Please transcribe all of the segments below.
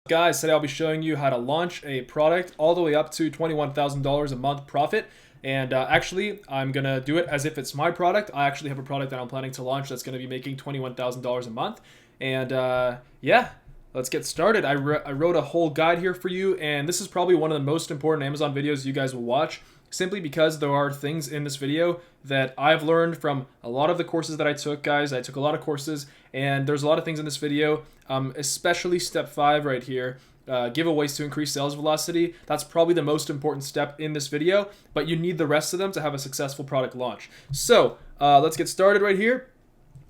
Guys, today I'll be showing you how to launch a product all the way up to $21,000 a month profit. And actually, I'm going to do it as if it's my product. I actually have a product that I'm planning to launch that's going to be making $21,000 a month. And yeah, let's get started. I wrote a whole guide here for you, and this is probably one of the most important Amazon videos you guys will watch, simply because there are things in this video that I've learned from a lot of the courses that I took, guys. I took a lot of courses, and there's a lot of things in this video, especially step 5 right here, giveaways to increase sales velocity. That's probably the most important step in this video, but you need the rest of them to have a successful product launch. So let's get started right here.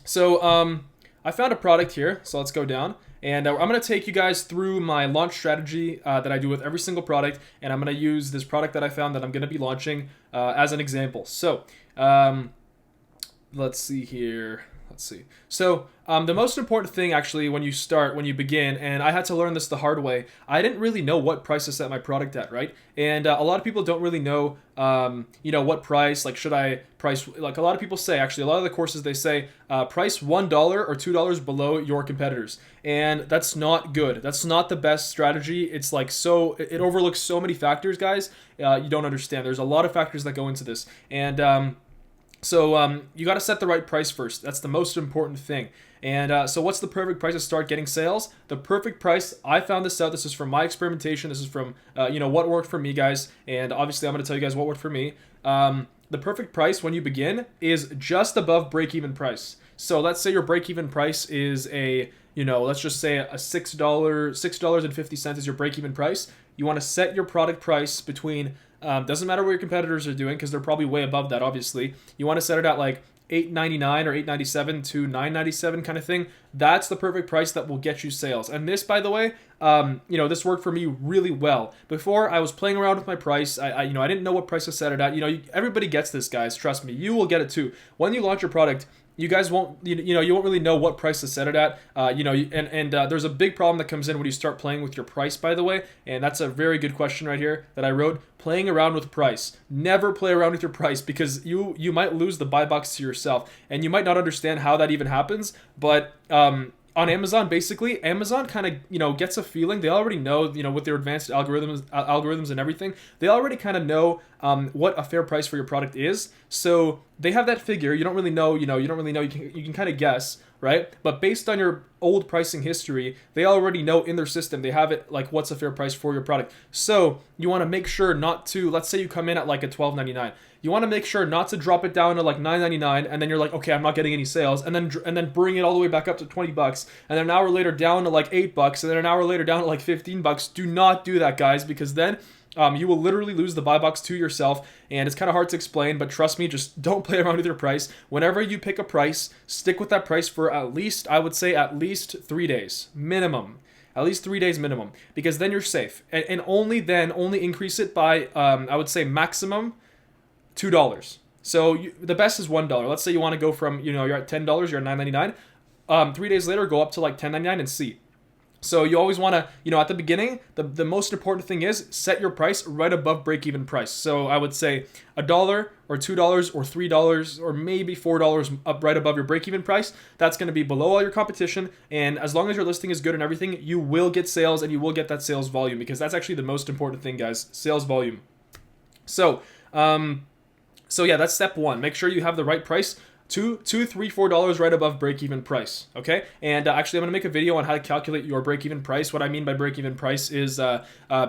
So I found a product here, so let's go down. And I'm going to take you guys through my launch strategy that I do with every single product, and I'm going to use this product that I found that I'm going to be launching as an example. So let's see here. So the most important thing actually when you begin, and I had to learn this the hard way, I didn't really know what price to set my product at, right? And a lot of people don't really know, what price, like should I price, like a lot of people say, actually a lot of the courses they say, price $1 or $2 below your competitors. And that's not good. That's not the best strategy. It's like it overlooks so many factors, guys. You don't understand. There's a lot of factors that go into this. And So you got to set the right price first. That's the most important thing. And so what's the perfect price to start getting sales? The perfect price, I found this out. This is from my experimentation. This is from, what worked for me, guys. And obviously I'm going to tell you guys what worked for me. The perfect price when you begin is just above break-even price. So let's say your break-even price is let's just say a $6.50 is your break-even price. You want to set your product price between doesn't matter what your competitors are doing, because they're probably way above that, obviously. You want to set it at like $8.99 or $8.97 to $9.97 kind of thing. That's the perfect price that will get you sales. And this, by the way, this worked for me really well. Before, I was playing around with my price. I didn't know what price to set it at. Everybody gets this, guys. Trust me. You will get it too. When you launch your product, you guys won't, you won't really know what price to set it at, there's a big problem that comes in when you start playing with your price, by the way, and that's a very good question right here that I wrote. Playing around with price. Never play around with your price, because you might lose the buy box to yourself, and you might not understand how that even happens, but on Amazon, basically, Amazon kind of, gets a feeling. They already know, with their advanced algorithms and everything, they already kind of know what a fair price for your product is. So they have that figure. You don't really know, you can kind of guess, right? But based on your old pricing history, they already know in their system, they have it like what's a fair price for your product. So you want to make sure not to, let's say you come in at like a $12.99. You want to make sure not to drop it down to like $9.99, and then you're like, okay, I'm not getting any sales, and then bring it all the way back up to $20, and then an hour later down to like $8, and then an hour later down to like $15. Do not do that, guys, because then you will literally lose the buy box to yourself, and it's kind of hard to explain, but trust me, just don't play around with your price. Whenever you pick a price, stick with that price for at least 3 days minimum. At least 3 days minimum, because then you're safe, and only increase it by I would say maximum $2. So the best is $1. Let's say you want to go from, you're at $10, you're at $9.99. 3 days later, go up to like $10.99 and see. So you always want to, at the beginning, the most important thing is set your price right above break-even price. So I would say $1 or $2 or $3 or maybe $4 up right above your break-even price. That's going to be below all your competition. And as long as your listing is good and everything, you will get sales, and you will get that sales volume, because that's actually the most important thing, guys, sales volume. So yeah, that's step 1. Make sure you have the right price. $2, $3, $4 right above break-even price, okay? And actually, I'm going to make a video on how to calculate your break-even price. What I mean by break-even price is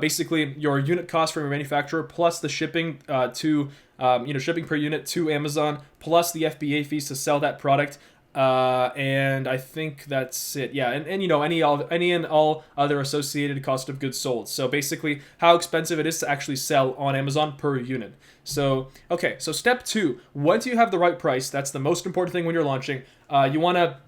basically your unit cost from your manufacturer plus the shipping shipping per unit to Amazon, plus the FBA fees to sell that product. And I think that's it. Yeah, and any and all other associated cost of goods sold. So basically, how expensive it is to actually sell on Amazon per unit. So okay, so step 2. Once you have the right price, that's the most important thing when you're launching. You want to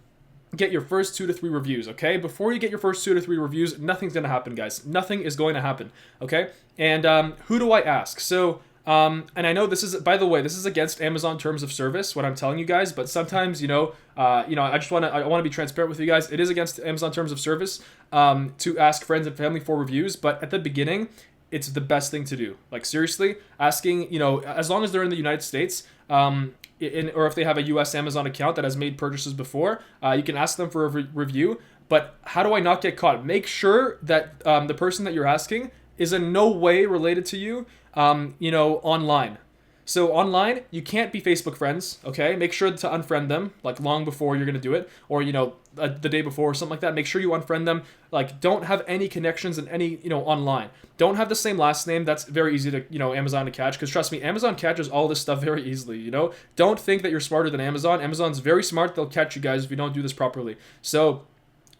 get your first 2 to 3 reviews, okay? Before you get your first 2 to 3 reviews, nothing's gonna happen, guys. Nothing is going to happen, okay? And who do I ask? So. And I know this is, by the way, this is against Amazon terms of service, what I'm telling you guys, but sometimes, I want to be transparent with you guys. It is against Amazon terms of service, to ask friends and family for reviews, but at the beginning, it's the best thing to do. Like, seriously, asking, as long as they're in the United States, or if they have a US Amazon account that has made purchases before, you can ask them for a review. But how do I not get caught? Make sure that the person that you're asking is in no way related to you, online. So online, you can't be Facebook friends, okay? Make sure to unfriend them, like long before you're gonna do it, or the day before or something like that. Make sure you unfriend them. Like, don't have any connections in any, online. Don't have the same last name. That's very easy to, Amazon to catch. Because trust me, Amazon catches all this stuff very easily. Don't think that you're smarter than Amazon. Amazon's very smart. They'll catch you guys if you don't do this properly. So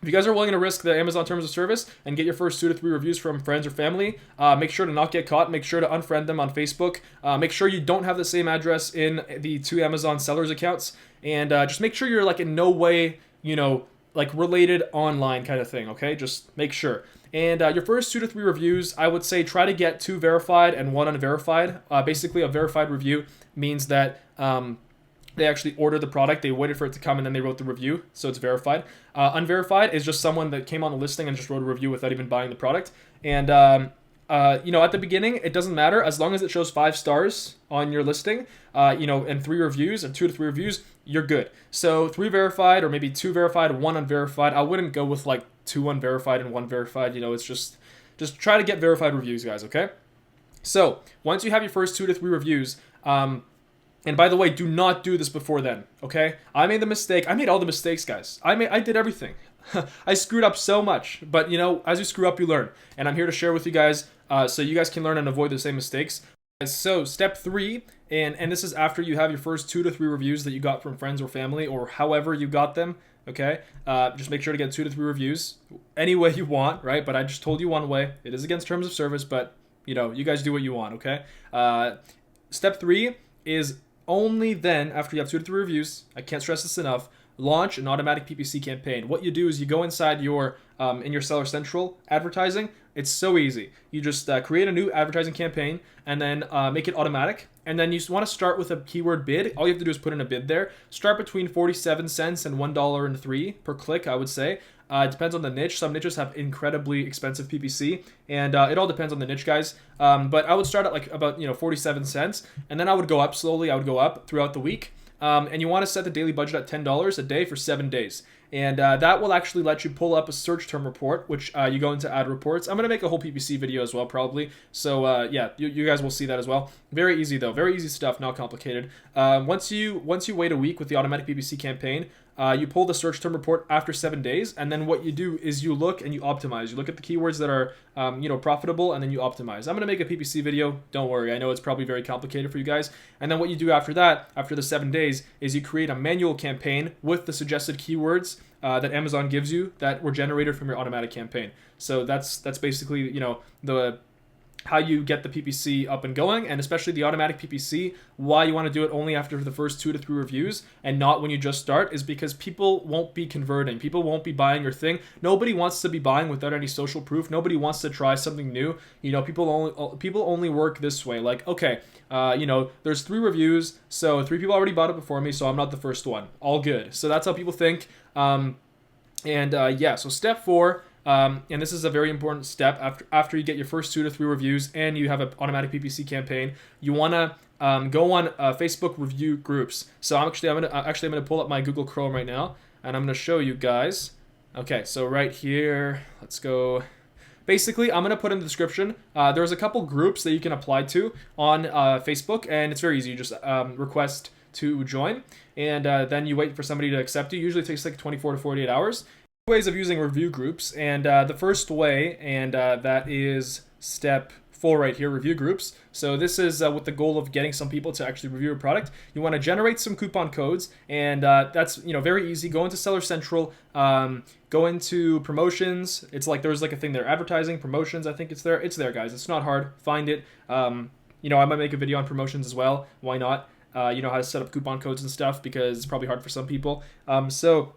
if you guys are willing to risk the Amazon terms of service and get your first 2 to 3 reviews from friends or family, make sure to not get caught. Make sure to unfriend them on Facebook. Make sure you don't have the same address in the 2 Amazon sellers accounts. And just make sure you're like in no way, like related online kind of thing, okay? Just make sure. And your first 2 to 3 reviews, I would say try to get 2 verified and 1 unverified. Basically, a verified review means that they actually ordered the product, they waited for it to come, and then they wrote the review, so it's verified. Unverified is just someone that came on the listing and just wrote a review without even buying the product. And at the beginning, it doesn't matter as long as it shows 5 stars on your listing, and 3 reviews, and 2 to 3 reviews, you're good. So 3 verified, or maybe 2 verified, 1 unverified. I wouldn't go with like 2 unverified and 1 verified. It's just try to get verified reviews, guys. Okay. So once you have your first 2 to 3 reviews, and by the way, do not do this before then, okay? I made the mistake. I made all the mistakes, guys. I did everything. I screwed up so much. But, as you screw up, you learn. And I'm here to share with you guys so you guys can learn and avoid the same mistakes. So step 3, and this is after you have your first 2 to 3 reviews that you got from friends or family or however you got them, okay? Just make sure to get 2 to 3 reviews any way you want, right? But I just told you one way. It is against terms of service, but, you guys do what you want, okay? Step 3 is only then, after you have 2 to 3 reviews, I can't stress this enough, launch an automatic PPC campaign. What you do is you go inside your in your Seller Central advertising. It's so easy. You just create a new advertising campaign and then make it automatic. And then you want to start with a keyword bid. All you have to do is put in a bid there. Start between 47 cents and $1.03 per click, I would say. It depends on the niche. Some niches have incredibly expensive PPC, and it all depends on the niche, guys. But I would start at like about 47 cents, and then I would go up slowly. I would go up throughout the week, and you want to set the daily budget at $10 a day for 7 days. And that will actually let you pull up a search term report, which you go into ad reports. I'm going to make a whole PPC video as well, probably. So yeah, you guys will see that as well. Very easy though, very easy stuff, not complicated. Once you wait a week with the automatic PPC campaign, you pull the search term report after 7 days, and then what you do is you look and you optimize. You look at the keywords that are profitable, and then you optimize. I'm going to make a PPC video. Don't worry. I know it's probably very complicated for you guys. And then what you do after that, after the 7 days, is you create a manual campaign with the suggested keywords that Amazon gives you that were generated from your automatic campaign. So that's basically the how you get the PPC up and going, and especially the automatic PPC. Why you want to do it only after the first 2 to 3 reviews and not when you just start is because people won't be converting. People won't be buying your thing. Nobody wants to be buying without any social proof. Nobody wants to try something new. People only work this way. Like, okay, there's 3 reviews, so 3 people already bought it before me, so I'm not the first one. All good. So that's how people think. So step 4. And this is a very important step after you get your first 2 to 3 reviews and you have an automatic PPC campaign. You want to go on Facebook review groups. So I'm gonna pull up my Google Chrome right now, and I'm gonna show you guys. Okay, so right here, let's go. Basically, I'm gonna put in the description. There's a couple groups that you can apply to on Facebook, and it's very easy. You just request to join, and then you wait for somebody to accept you. Usually it takes like 24 to 48 hours. Ways of using review groups, and the first way, and that is step 4 right here, review groups. So this is with the goal of getting some people to actually review a product. You want to generate some coupon codes, and that's very easy. Go into Seller Central, go into promotions. It's like there's like a thing there, advertising, promotions. I think it's there. It's there, guys. It's not hard. Find it. I might make a video on promotions as well. Why not? How to set up coupon codes and stuff, because it's probably hard for some people. So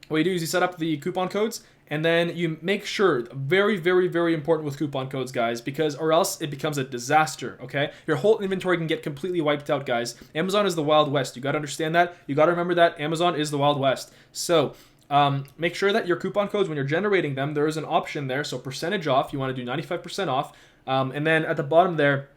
what you do is you set up the coupon codes, and then you make sure, very, very, very important with coupon codes, guys, or else it becomes a disaster, okay? Your whole inventory can get completely wiped out, guys. Amazon is the Wild West. You got to understand that. You got to remember that. Amazon is the Wild West. So make sure that your coupon codes, when you're generating them, there is an option there. So percentage off, you want to do 95% off. And then at the bottom there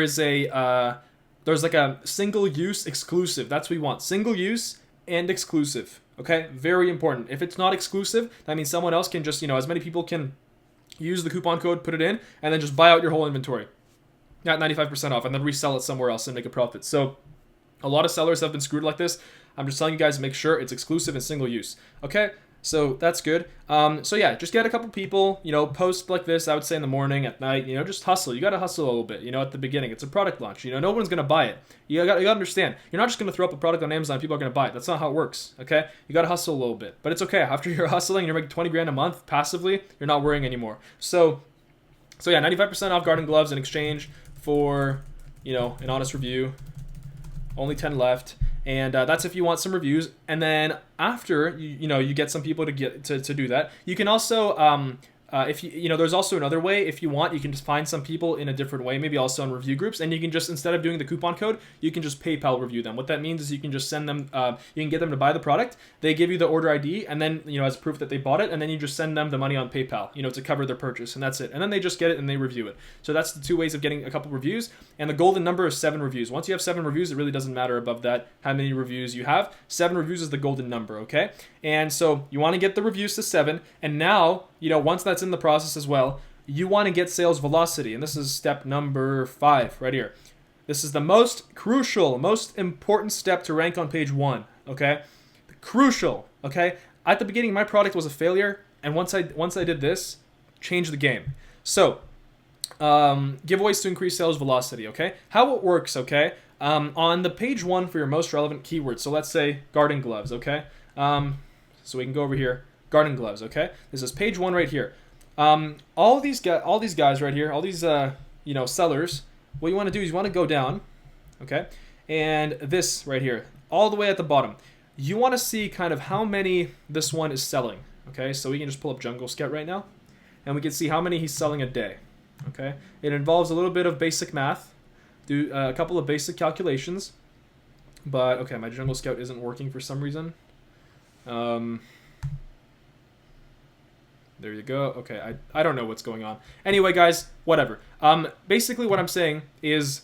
is there's like a single use exclusive. That's what we want. Single use and exclusive. Okay, very important. If it's not exclusive, that means someone else can just, as many people can use the coupon code, put it in, and then just buy out your whole inventory at 95% off and then resell it somewhere else and make a profit. So a lot of sellers have been screwed like this. I'm just telling you guys to make sure it's exclusive and single use. Okay, so that's good. So yeah, just get a couple people, post like this, I would say in the morning, at night, just hustle. You got to hustle a little bit, at the beginning. It's a product launch. No one's going to buy it. You got to understand. You're not just going to throw up a product on Amazon and people are going to buy it. That's not how it works, okay? You got to hustle a little bit. But it's okay. After you're hustling, you're making 20 grand a month passively, you're not worrying anymore. So yeah, 95% off garden gloves in exchange for, an honest review. Only 10 left. And that's if you want some reviews. And then after you get some people to do that, you can also if there's also another way. If you want, you can just find some people in a different way, maybe also on review groups, and you can just, instead of doing the coupon code, you can just PayPal review them. What that means is you can just send them, you can get them to buy the product. They give you the order ID, and then as proof that they bought it, and then you just send them the money on PayPal, to cover their purchase, and that's it. And then they just get it and they review it. So that's the two ways of getting a couple reviews. And the golden number is 7 reviews. Once you have 7 reviews, it really doesn't matter above that how many reviews you have. 7 reviews is the golden number, okay? And so you want to get the reviews to 7, and now, once that's in the process as well, you want to get sales velocity, and this is step number 5 right here. This is the most crucial, most important step to rank on page 1, okay? Crucial, okay? At the beginning, my product was a failure, and once I did this, changed the game. So, giveaways to increase sales velocity, okay? How it works, okay? On the page 1 for your most relevant keywords, so let's say garden gloves, okay? So we can go over here, garden gloves, okay? This is page 1 right here. All these guys right here, all these sellers, what you want to do is you want to go down, okay? And this right here, all the way at the bottom, you want to see kind of how many this one is selling, okay? So we can just pull up Jungle Scout right now, and we can see how many he's selling a day, okay? It involves a little bit of basic math, do a couple of basic calculations, but okay, my Jungle Scout isn't working for some reason. There you go. Okay, I don't know what's going on. Anyway, guys, whatever. Basically what I'm saying is,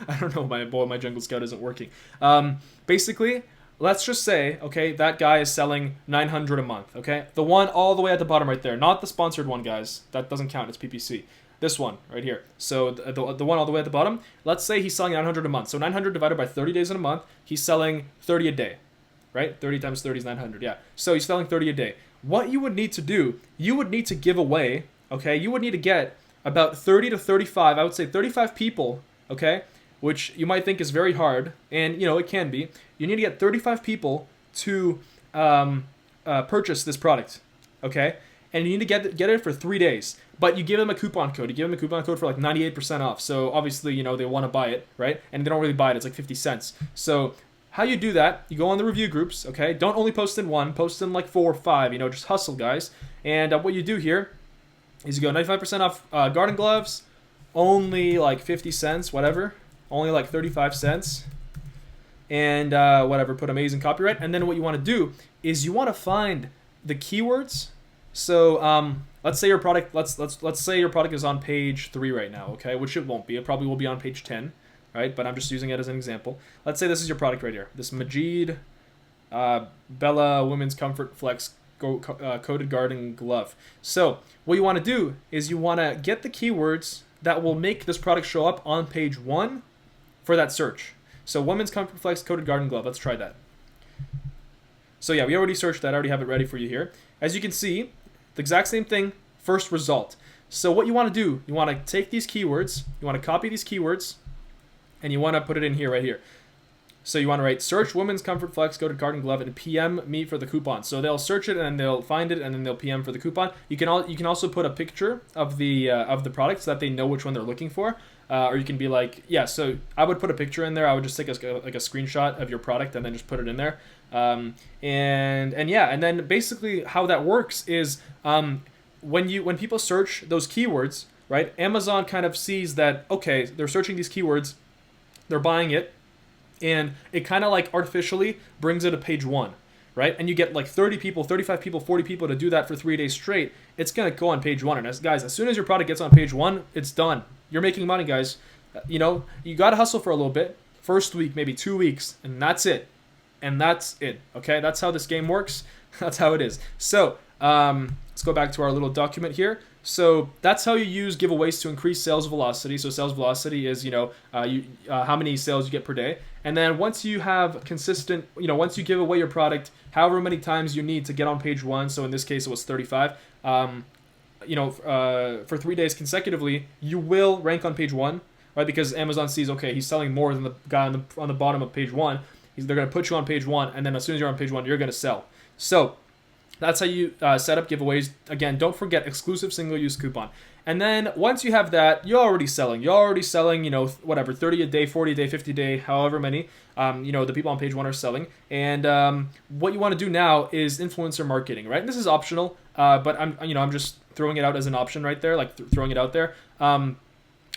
I don't know why my Jungle Scout isn't working. Basically, let's just say, okay, that guy is selling 900 a month, okay? The one all the way at the bottom right there, not the sponsored one, guys. That doesn't count, it's PPC. This one right here. So the one all the way at the bottom, let's say he's selling 900 a month. So 900 divided by 30 days in a month, he's selling 30 a day, right? 30 times 30 is 900, yeah. So he's selling 30 a day. What you would need to do, you would need to give away, okay? You would need to get about 30 to 35, I would say 35 people, okay? Which you might think is very hard, and it can be. You need to get 35 people to purchase this product, okay? And you need to get it for 3 days. But you give them a coupon code. You give them a coupon code for like 98% off. So obviously, they want to buy it, right? And they don't really buy it. It's like 50 cents. So how you do that, you go on the review groups, okay? Don't only post in 1, post in like 4 or 5, just hustle, guys. And what you do here is you go 95% off garden gloves, only like 50 cents, whatever, only like 35 cents, and whatever, put amazing copyright. And then what you want to do is you want to find the keywords. So let's say your product, let's say your product is on page 3 right now, okay? Which it won't be. It probably will be on page 10. Right, but I'm just using it as an example. Let's say this is your product right here. This Majid Bella Women's Comfort Flex Coated Garden Glove. So what you want to do is you want to get the keywords that will make this product show up on page 1 for that search. So Women's Comfort Flex Coated Garden Glove. Let's try that. So yeah, we already searched that. I already have it ready for you here. As you can see, the exact same thing, first result. So what you want to do, you want to take these keywords, you want to copy these keywords, and you want to put it in here, right here. So you want to write search Women's Comfort Flex Coated Garden Glove and PM me for the coupon. So they'll search it and then they'll find it and then they'll PM for the coupon. You can also put a picture of the product so that they know which one they're looking for. Or you can be like, yeah. So I would put a picture in there. I would just take a screenshot of your product and then just put it in there. And then basically how that works is when people search those keywords, right? Amazon kind of sees that, okay, they're searching these keywords. They're buying it, and it kind of like artificially brings it to page 1, right? And you get like 30 people, 35 people, 40 people to do that for 3 days straight. It's going to go on page 1. And as soon as your product gets on page 1, it's done. You're making money, guys. You got to hustle for a little bit. First week, maybe 2 weeks, and that's it. and that's it. Okay, that's how this game works. That's how it is. So let's go back to our little document here. So that's how you use giveaways to increase sales velocity. So sales velocity is, how many sales you get per day. And then once you have consistent, once you give away your product, however many times you need to get on page 1. So in this case, it was 35. For 3 days consecutively, you will rank on page 1, right? Because Amazon sees, okay, he's selling more than the guy on the bottom of page 1. They're going to put you on page 1, and then as soon as you're on page 1, you're going to sell. So that's how you set up giveaways. Again, don't forget exclusive single-use coupon. And then once you have that, you're already selling. You're already selling, whatever, 30 a day, 40 a day, 50 a day, however many, the people on page 1 are selling. And what you want to do now is influencer marketing, right? And this is optional, but I'm just throwing it out as an option right there, like throwing it out there.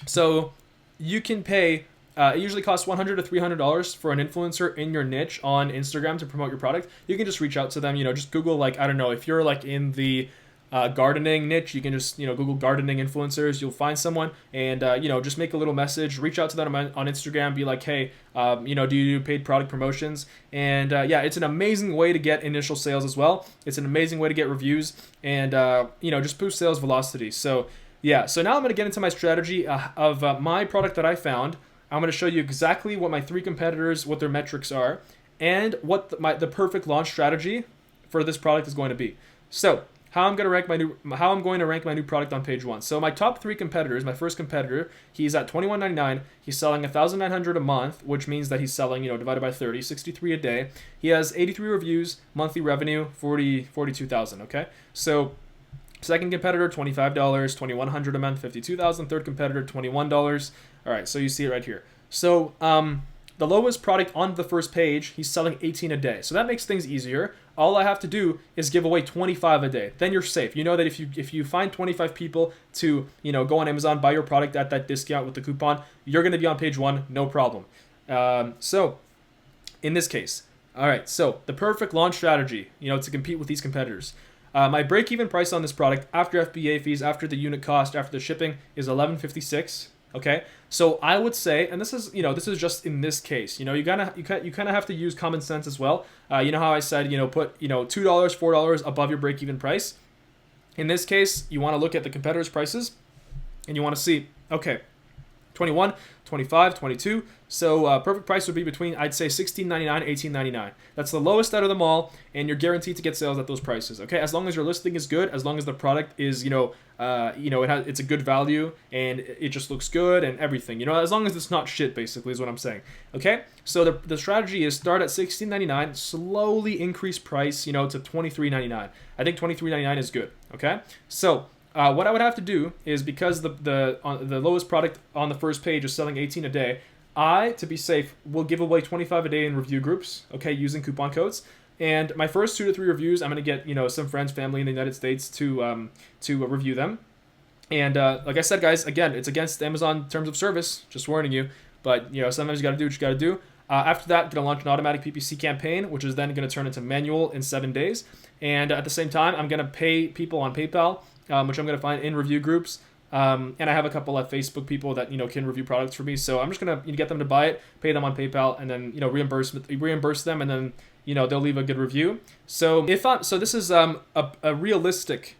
So you can pay. It usually costs $100 to $300 for an influencer in your niche on Instagram to promote your product. You can just reach out to them. Just Google, if you're in the gardening niche, you can just Google gardening influencers. You'll find someone, and just make a little message. Reach out to them on Instagram. Be like, hey, do you do paid product promotions? And it's an amazing way to get initial sales as well. It's an amazing way to get reviews, and just boost sales velocity. So now I'm going to get into my strategy of my product that I found. I'm going to show you exactly what my 3 competitors, what their metrics are, and what the perfect launch strategy for this product is going to be. So how I'm going to rank my new product on page 1. So my top 3 competitors, my first competitor, he's at $21.99. He's selling $1,900 a month, which means that he's selling, divided by 30, 63 a day. He has 83 reviews, monthly revenue, $42,000. Okay, so second competitor, $25, $2,100 a month, $52,000. Third competitor, $21. All right, so you see it right here. So the lowest product on the first page, he's selling 18 a day. So that makes things easier. All I have to do is give away 25 a day. Then you're safe. You know that if you find 25 people to go on Amazon, buy your product at that discount with the coupon, you're going to be on page 1, no problem. So in this case, all right. So the perfect launch strategy, to compete with these competitors. My break-even price on this product after FBA fees, after the unit cost, after the shipping is $11.56. Okay, so I would say, and this is just in this case, you kind of have to use common sense as well. You know how I said, put $2, $4 above your break-even price. In this case, you want to look at the competitors' prices, and you want to see, okay, 21, 25, 22. So perfect price would be between, I'd say, $16.99, $18.99. That's the lowest out of them all, and you're guaranteed to get sales at those prices. Okay, as long as your listing is good, as long as the product is, it's a good value and it just looks good and everything. As long as it's not shit, basically, is what I'm saying. Okay, so the strategy is start at $16.99, slowly increase price, to $23.99. I think $23.99 is good. Okay, so. What I would have to do is, because the lowest product on the first page is selling 18 a day, to be safe, will give away 25 a day in review groups, okay, using coupon codes. And my first 2 to 3 reviews, I'm going to get, some friends, family in the United States to review them. And like I said, guys, again, it's against Amazon terms of service, just warning you. But, sometimes you got to do what you got to do. After that, I'm going to launch an automatic PPC campaign, which is then going to turn into manual in 7 days. And at the same time, I'm going to pay people on PayPal, which I'm going to find in review groups. And I have a couple of Facebook people that, can review products for me. So I'm just going to get them to buy it, pay them on PayPal, and then, reimburse them, and then, they'll leave a good review. So this is a realistic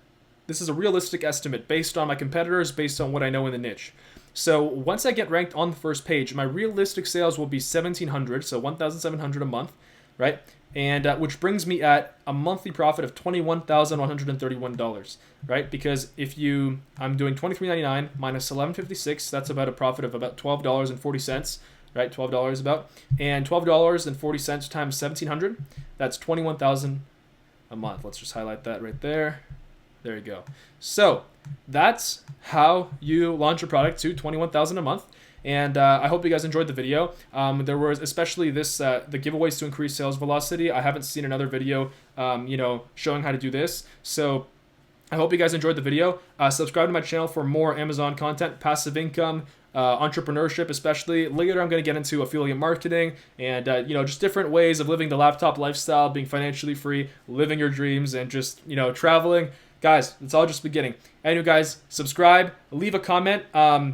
estimate based on my competitors, based on what I know in the niche. So once I get ranked on the first page, my realistic sales will be $1,700, so $1,700 a month, right? And which brings me at a monthly profit of $21,131, right? Because I'm doing $23.99 minus $11.56, that's about a profit of about $12.40, right? $12 about, and $12.40 times $1,700, that's $21,000 a month. Let's just highlight that right there. There you go. So that's how you launch a product to $21,000 a month. And I hope you guys enjoyed the video. There was especially the giveaways to increase sales velocity. I haven't seen another video, showing how to do this. So I hope you guys enjoyed the video. Subscribe to my channel for more Amazon content, passive income, entrepreneurship, especially. Later, I'm going to get into affiliate marketing and, just different ways of living the laptop lifestyle, being financially free, living your dreams, and just, traveling. Guys, it's all just beginning. Anyway, guys, subscribe, leave a comment. Tell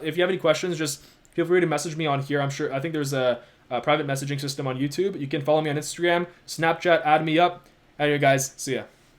if you have any questions, just feel free to message me on here. I think there's a private messaging system on YouTube. You can follow me on Instagram, Snapchat, add me up. Anyway, guys, see ya.